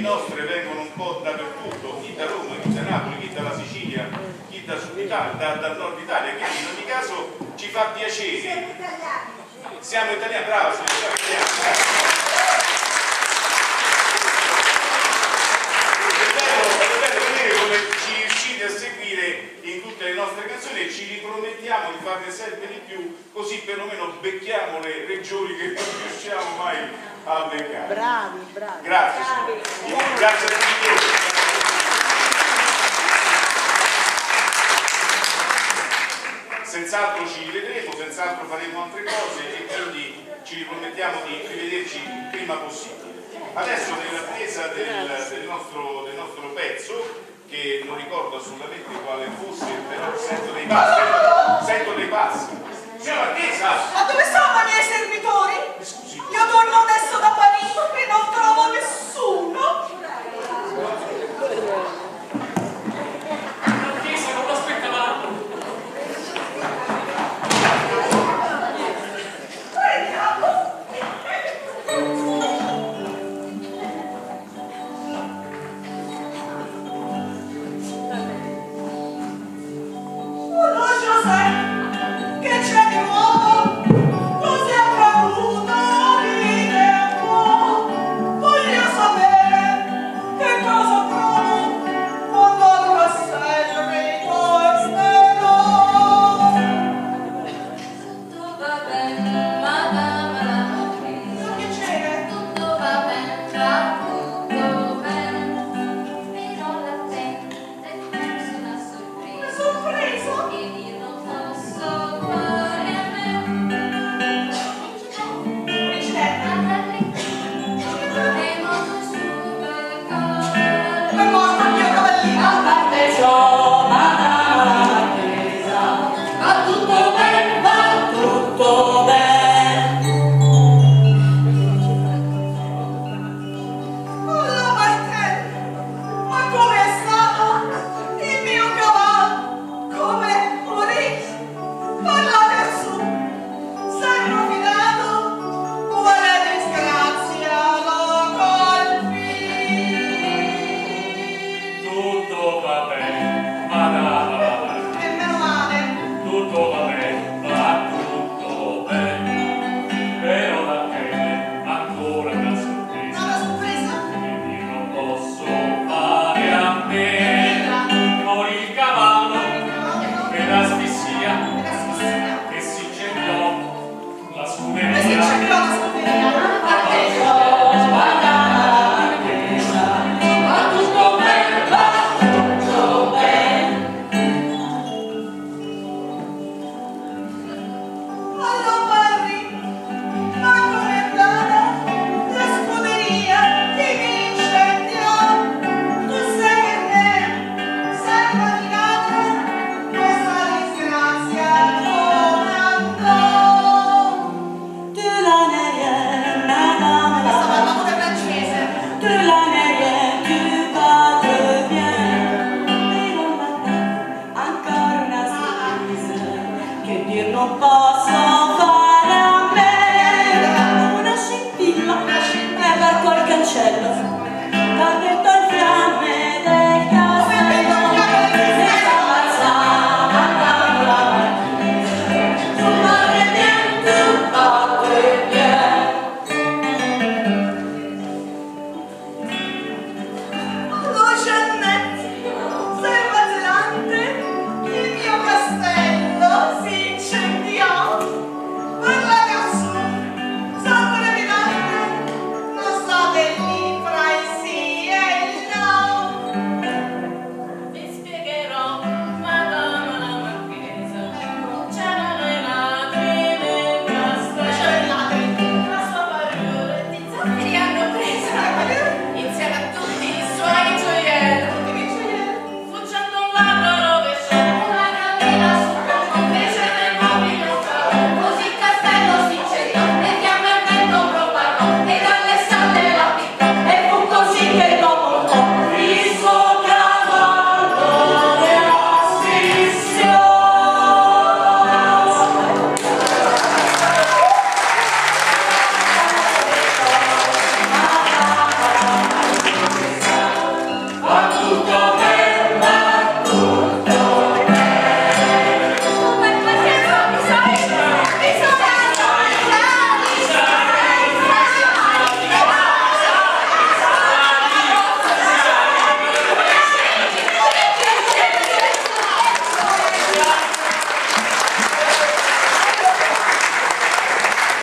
nostre vengono un po' dappertutto, chi da Roma, chi da Napoli, chi dalla Sicilia, chi da Sud Italia, dal Nord Italia, quindi in ogni caso ci fa piacere. Siamo italiani, bravo, siamo italiani. È bello vedere come ci riuscite a seguire in tutte le nostre canzoni e ci ripromettiamo di farne sempre di più, così perlomeno becchiamo le regioni che non riusciamo mai a beccare. Bravi, bravi. Grazie, bravi. Grazie a tutti voi. Senz'altro ci rivedremo, senz'altro faremo altre cose e quindi ci ripromettiamo di rivederci il prima possibile. Adesso nell'attesa del nostro pezzo, che non ricordo assolutamente quale fosse, però sento dei passi. Signora Marchesa! Ma dove sono i miei servitori? Scusi. Io torno adesso da Parigi e non trovo nessuno. Marchesa, non l'aspettavamo. Che c'è di nuovo? Cos'è accaduto? Dite un po'. Voglio sapere che cosa provo quando al castello ritornerò. Tutto va bene, madama la marchesa. Che c'è? Tutto va bene, va tutto bene. Però l'attende è una sorpresa. Una sorpresa? Che io non posso fare a me. Presidente, E molto su per cuore. è morto il mio cavallino. Parteciò madama la marchesa, Va tutto bene, va tutto bene. Alla Martella, ma come è stato il mio cavallo? Come morì? Parlate su, s'è rovinato? Quale disgrazia lo colpì? Tutto va bene, madama la marchesa. E meno male, Tutto va bene, va tutto bene. Però la tele ancora una sorpresa. una sorpresa? Che io non posso fare a me. Morì il cavallo per asfissia che si incendiò la E si scuderia. cercò la scuderia. Parteciò madama la marchesa, va tutto bene, va tutto bene. Allo Barri, ma com'è andata la scuderia che mi incendiò? Tu sai che te sei rovinata questa disgrazia come andò? Tu la neière, madame Sto la parlando del francese. tu la